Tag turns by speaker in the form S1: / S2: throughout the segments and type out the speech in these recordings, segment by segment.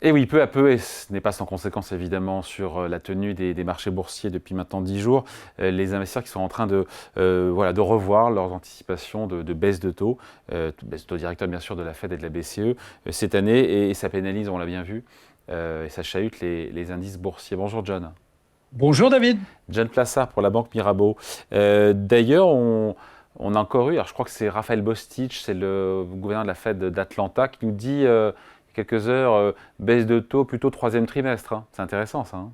S1: Et oui, peu à peu, et ce n'est pas sans conséquence évidemment sur la tenue des marchés boursiers depuis maintenant 10 jours, les investisseurs qui sont en train de revoir leurs anticipations de baisse de taux, baisse de taux directeur bien sûr de la Fed et de la BCE cette année, et ça pénalise, on l'a bien vu, et ça chahute les indices boursiers. Bonjour John.
S2: Bonjour David.
S1: John Plassard pour la Banque Mirabeau. D'ailleurs, on a encore eu, alors je crois que c'est Raphaël Bostich, c'est le gouverneur de la Fed d'Atlanta, qui nous dit quelques heures, baisse de taux plutôt troisième trimestre. Hein. C'est intéressant ça. Hein.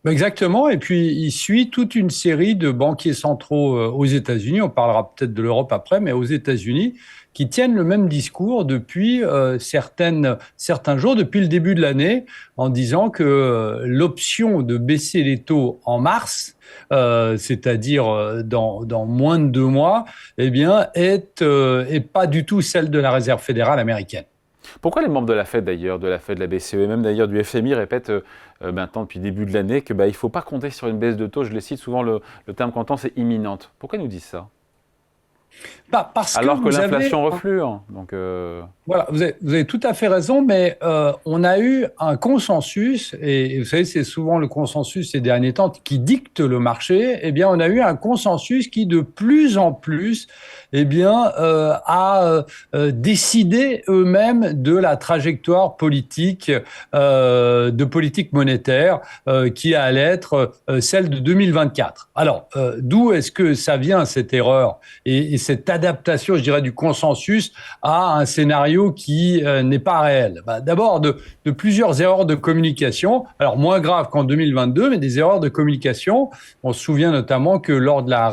S2: Exactement. Et puis, il suit toute une série de banquiers centraux aux États-Unis. On parlera peut-être de l'Europe après, mais aux États-Unis, qui tiennent le même discours depuis certains jours, depuis le début de l'année, en disant que l'option de baisser les taux en mars, c'est-à-dire dans moins de 2 mois, eh bien, est pas du tout celle de la Réserve fédérale américaine.
S1: Pourquoi les membres de la Fed d'ailleurs, de la Fed, de la BCE et même d'ailleurs du FMI répètent maintenant depuis le début de l'année que il ne faut pas compter sur une baisse de taux, je les cite souvent, le terme qu'on entend c'est imminente. Pourquoi ils nous disent ça?
S2: Parce que
S1: Alors que
S2: vous avez
S1: l'inflation reflue. Hein. Donc,
S2: Voilà, vous avez tout à fait raison, mais on a eu un consensus, et vous savez, c'est souvent le consensus ces derniers temps qui dicte le marché. Eh bien, on a eu un consensus qui, de plus en plus, eh bien, a décidé eux-mêmes de la trajectoire politique, de politique monétaire, qui allait être celle de 2024. Alors, d'où est-ce que ça vient cette erreur et cette adaptation, je dirais, du consensus à un scénario qui n'est pas réel. D'abord, de plusieurs erreurs de communication, alors moins graves qu'en 2022, mais des erreurs de communication. On se souvient notamment que lors de la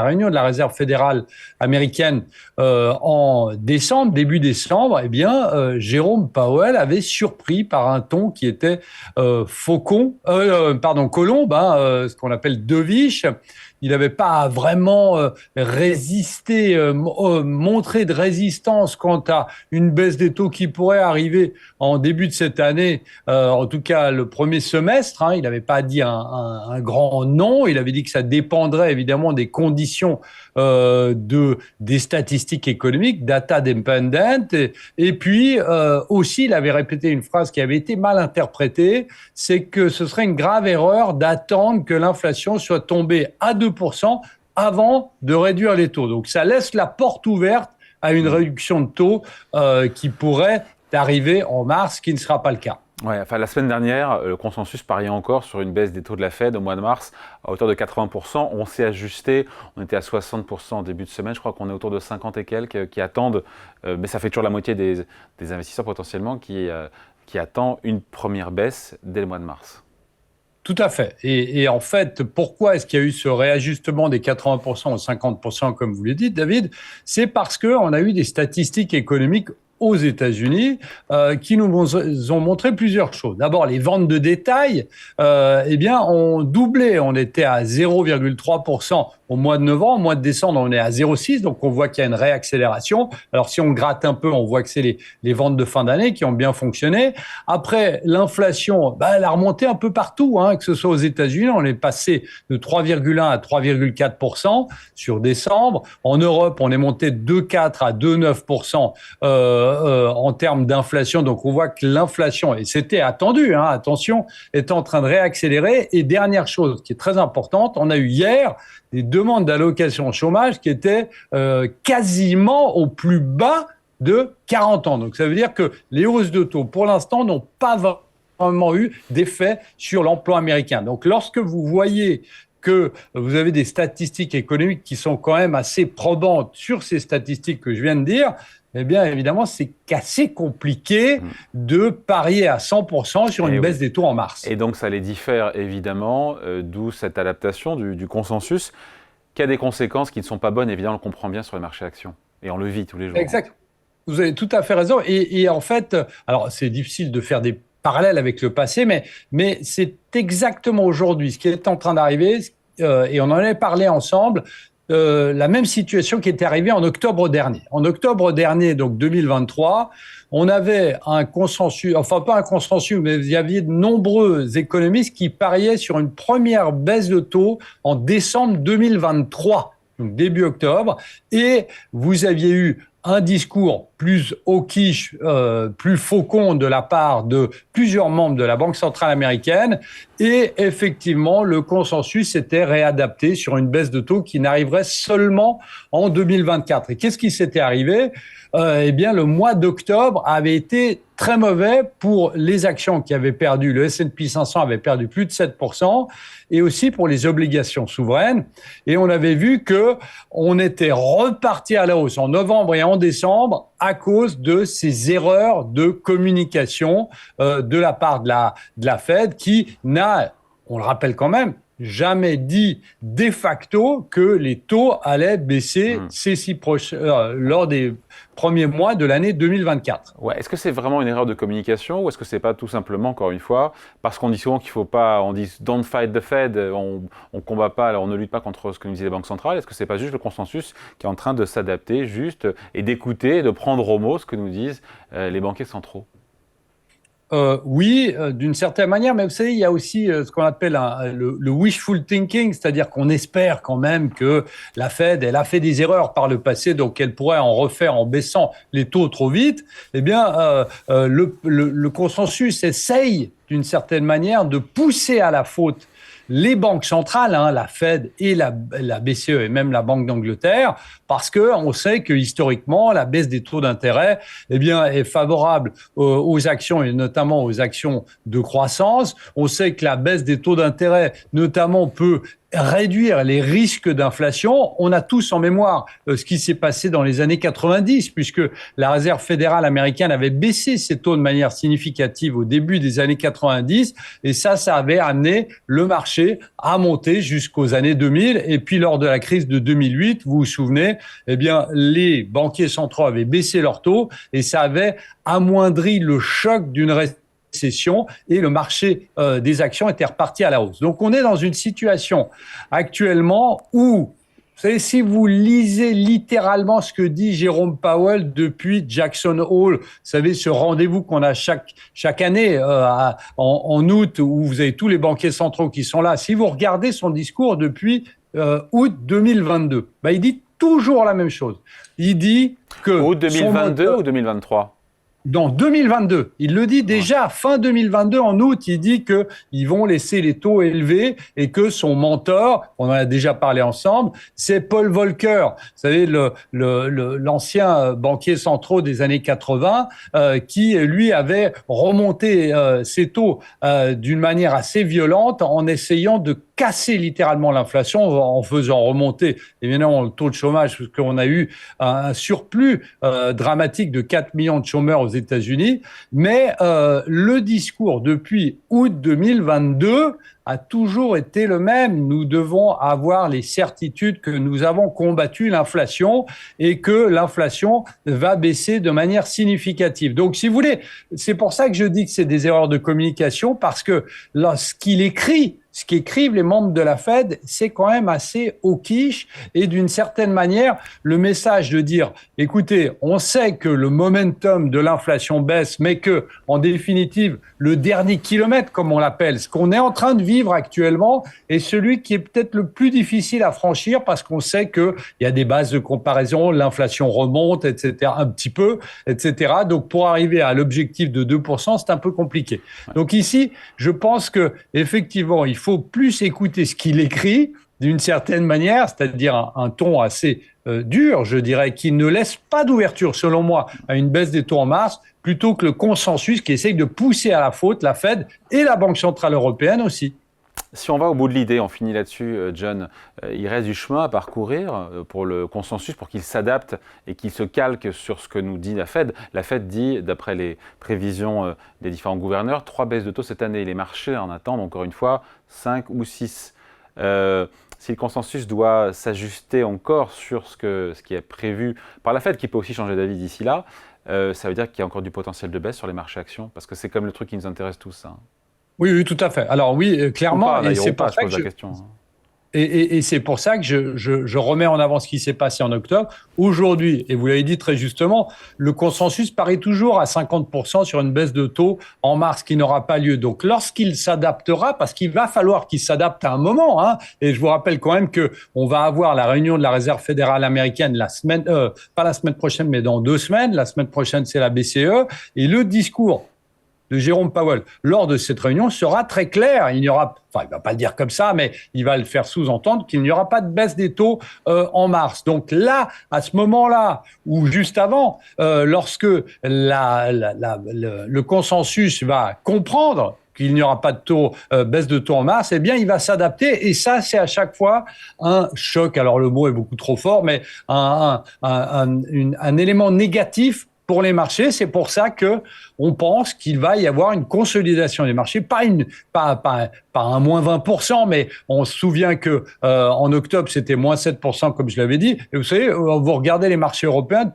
S2: réunion de la Réserve fédérale américaine en décembre, début décembre, eh bien, Jérôme Powell avait surpris par un ton qui était colombe, ce qu'on appelle dovish. Il n'avait pas vraiment montré de résistance quant à une baisse des taux qui pourrait arriver en début de cette année, en tout cas le premier semestre. Hein. Il n'avait pas dit un grand non, il avait dit que ça dépendrait évidemment des conditions des statistiques économiques, data dependent, et puis aussi il avait répété une phrase qui avait été mal interprétée, c'est que ce serait une grave erreur d'attendre que l'inflation soit tombée à 2% avant de réduire les taux. Donc ça laisse la porte ouverte à une réduction de taux qui pourrait arriver en mars, qui ne sera pas le cas.
S1: Ouais, enfin, la semaine dernière, le consensus pariait encore sur une baisse des taux de la Fed au mois de mars à hauteur de 80%. On s'est ajusté, on était à 60% en début de semaine, je crois qu'on est autour de 50 et quelques qui attendent, mais ça fait toujours la moitié des investisseurs potentiellement qui attendent une première baisse dès le mois de mars.
S2: Tout à fait. Et en fait, pourquoi est-ce qu'il y a eu ce réajustement des 80% aux 50%, comme vous l'avez dit, David? C'est parce qu'on a eu des statistiques économiques aux États-Unis qui nous ont montré plusieurs choses. D'abord, les ventes de détail ont doublé. On était à 0,3% au mois de novembre. Au mois de décembre, on est à 0,6%. Donc, on voit qu'il y a une réaccélération. Alors, si on gratte un peu, on voit que c'est les ventes de fin d'année qui ont bien fonctionné. Après, l'inflation, elle a remonté un peu partout, hein, que ce soit aux États-Unis. On est passé de 3,1 à 3,4% sur décembre. En Europe, on est monté de 2,4 à 2,9% en termes d'inflation. Donc, on voit que l'inflation, et c'était attendu, hein, attention, est en train de réaccélérer. Et dernière chose qui est très importante, on a eu hier des demandes d'allocation au chômage qui étaient quasiment au plus bas de 40 ans. Donc, ça veut dire que les hausses de taux, pour l'instant, n'ont pas vraiment eu d'effet sur l'emploi américain. Donc, lorsque vous voyez que vous avez des statistiques économiques qui sont quand même assez probantes sur ces statistiques que je viens de dire, eh bien, évidemment, c'est assez compliqué de parier à 100% sur une baisse des taux en mars.
S1: Et donc, ça les diffère, évidemment, d'où cette adaptation du consensus, qui a des conséquences qui ne sont pas bonnes, évidemment, on le comprend bien sur les marchés actions. Et on le vit tous les jours.
S2: Exact. Vous avez tout à fait raison. Et en fait, alors, c'est difficile de faire des parallèles avec le passé, mais c'est exactement aujourd'hui ce qui est en train d'arriver, et on en avait parlé ensemble, la même situation qui était arrivée en octobre dernier. En octobre dernier, donc 2023, on avait un consensus, enfin pas un consensus, mais il y avait de nombreux économistes qui pariaient sur une première baisse de taux en décembre 2023. Donc début octobre, et vous aviez eu un discours plus hawkish, plus faucon de la part de plusieurs membres de la Banque centrale américaine. Et effectivement, le consensus s'était réadapté sur une baisse de taux qui n'arriverait seulement en 2024. Et qu'est-ce qui s'était arrivé ? Eh bien, le mois d'octobre avait été très mauvais pour les actions qui avaient perdu. Le S&P 500 avait perdu plus de 7%, et aussi pour les obligations souveraines. Et on avait vu que on était reparti à la hausse en novembre et en décembre à cause de ces erreurs de communication de la part de la Fed qui n'a, on le rappelle quand même, jamais dit de facto que les taux allaient baisser lors des premiers mois de l'année 2024.
S1: Ouais. Est-ce que c'est vraiment une erreur de communication ou est-ce que c'est pas tout simplement, encore une fois, parce qu'on dit souvent qu'il faut pas, on dit don't fight the Fed, on combat pas, on ne lutte pas contre ce que nous disent les banques centrales. Est-ce que c'est pas juste le consensus qui est en train de s'adapter juste et d'écouter, de prendre au mot ce que nous disent les banquiers centraux?
S2: Oui, d'une certaine manière, mais vous savez, il y a aussi ce qu'on appelle le wishful thinking, c'est-à-dire qu'on espère quand même que la Fed, elle a fait des erreurs par le passé, donc elle pourrait en refaire en baissant les taux trop vite. Eh bien, le consensus essaye, d'une certaine manière, de pousser à la faute les banques centrales, la Fed et la BCE et même la Banque d'Angleterre, parce que on sait que historiquement la baisse des taux d'intérêt, eh bien, est favorable aux actions et notamment aux actions de croissance. On sait que la baisse des taux d'intérêt, notamment, peut réduire les risques d'inflation. On a tous en mémoire ce qui s'est passé dans les années 90, puisque la Réserve fédérale américaine avait baissé ses taux de manière significative au début des années 90, et ça avait amené le marché à monter jusqu'aux années 2000. Et puis lors de la crise de 2008, vous vous souvenez, eh bien, les banquiers centraux avaient baissé leurs taux et ça avait amoindri le choc d'une récession et le marché des actions était reparti à la hausse. Donc on est dans une situation actuellement où, vous savez, si vous lisez littéralement ce que dit Jérôme Powell depuis Jackson Hole, vous savez, ce rendez-vous qu'on a chaque année en août, où vous avez tous les banquiers centraux qui sont là, si vous regardez son discours depuis août 2022, il dit toujours la même chose. Il dit que...
S1: Août 2022 ou 2023 ?
S2: Dans 2022, il le dit déjà, fin 2022, en août, il dit qu'ils vont laisser les taux élevés et que son mentor, on en a déjà parlé ensemble, c'est Paul Volcker, vous savez, l'ancien banquier central des années 80, qui, lui, avait remonté ses taux d'une manière assez violente en essayant de casser littéralement l'inflation en faisant remonter évidemment le taux de chômage, parce qu'on a eu un surplus dramatique de 4 millions de chômeurs aux États-Unis. Mais le discours depuis août 2022 a toujours été le même. Nous devons avoir les certitudes que nous avons combattu l'inflation et que l'inflation va baisser de manière significative. Donc, si vous voulez, c'est pour ça que je dis que c'est des erreurs de communication, parce que ce qu'écrivent les membres de la Fed, c'est quand même assez hawkish et d'une certaine manière, le message de dire, écoutez, on sait que le momentum de l'inflation baisse, mais que, en définitive, le dernier kilomètre, comme on l'appelle, ce qu'on est en train de vivre actuellement, est celui qui est peut-être le plus difficile à franchir, parce qu'on sait qu'il y a des bases de comparaison, l'inflation remonte, etc., un petit peu, etc. Donc, pour arriver à l'objectif de 2%, c'est un peu compliqué. Donc ici, je pense que effectivement, il faut plus écouter ce qu'il écrit d'une certaine manière, c'est-à-dire un ton assez dur, je dirais, qui ne laisse pas d'ouverture, selon moi, à une baisse des taux en mars, plutôt que le consensus qui essaye de pousser à la faute la Fed et la Banque centrale européenne aussi.
S1: Si on va au bout de l'idée, on finit là-dessus, John, il reste du chemin à parcourir pour le consensus, pour qu'il s'adapte et qu'il se calque sur ce que nous dit la Fed. La Fed dit, d'après les prévisions des différents gouverneurs, 3 baisses de taux cette année. Les marchés en attendent, encore une fois, 5 ou 6. Si le consensus doit s'ajuster encore sur ce qui est prévu par la Fed, qui peut aussi changer d'avis d'ici là, ça veut dire qu'il y a encore du potentiel de baisse sur les marchés actions, parce que c'est comme le truc qui nous intéresse tous. Hein.
S2: Oui, tout à fait. Alors oui, clairement,
S1: pas,
S2: et c'est pour
S1: je
S2: ça
S1: pose
S2: que
S1: la question.
S2: Et c'est pour ça que je remets en avant ce qui s'est passé en octobre. Aujourd'hui, et vous l'avez dit très justement, le consensus paraît toujours à 50% sur une baisse de taux en mars qui n'aura pas lieu. Donc lorsqu'il s'adaptera, parce qu'il va falloir qu'il s'adapte à un moment, hein, et je vous rappelle quand même qu'on va avoir la réunion de la Réserve fédérale américaine la semaine, pas la semaine prochaine, mais dans 2 semaines. La semaine prochaine, c'est la BCE. Et le discours de Jérôme Powell lors de cette réunion sera très clair. Il n'y aura, enfin, il va pas le dire comme ça, mais il va le faire sous-entendre qu'il n'y aura pas de baisse des taux en mars. Donc là, à ce moment-là, ou juste avant, lorsque le consensus va comprendre qu'il n'y aura pas de taux, baisse de taux en mars, eh bien, il va s'adapter. Et ça, c'est à chaque fois un choc. Alors, le mot est beaucoup trop fort, mais un élément négatif pour les marchés. C'est pour ça que on pense qu'il va y avoir une consolidation des marchés, pas un moins 20%, mais on se souvient que en octobre c'était moins 7% comme je l'avais dit. Et vous savez, vous regardez les marchés européens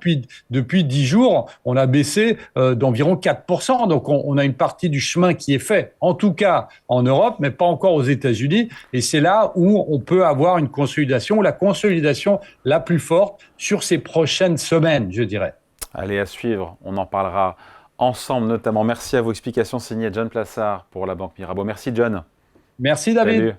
S2: depuis 10 jours, on a baissé d'environ 4%. Donc on a une partie du chemin qui est fait, en tout cas en Europe, mais pas encore aux États-Unis. Et c'est là où on peut avoir une consolidation, la consolidation la plus forte sur ces prochaines semaines, je dirais.
S1: Allez, à suivre, on en parlera ensemble notamment. Merci à vos explications, signé John Plassard pour la Banque Mirabeau. Merci John.
S2: Merci David.
S1: Salut.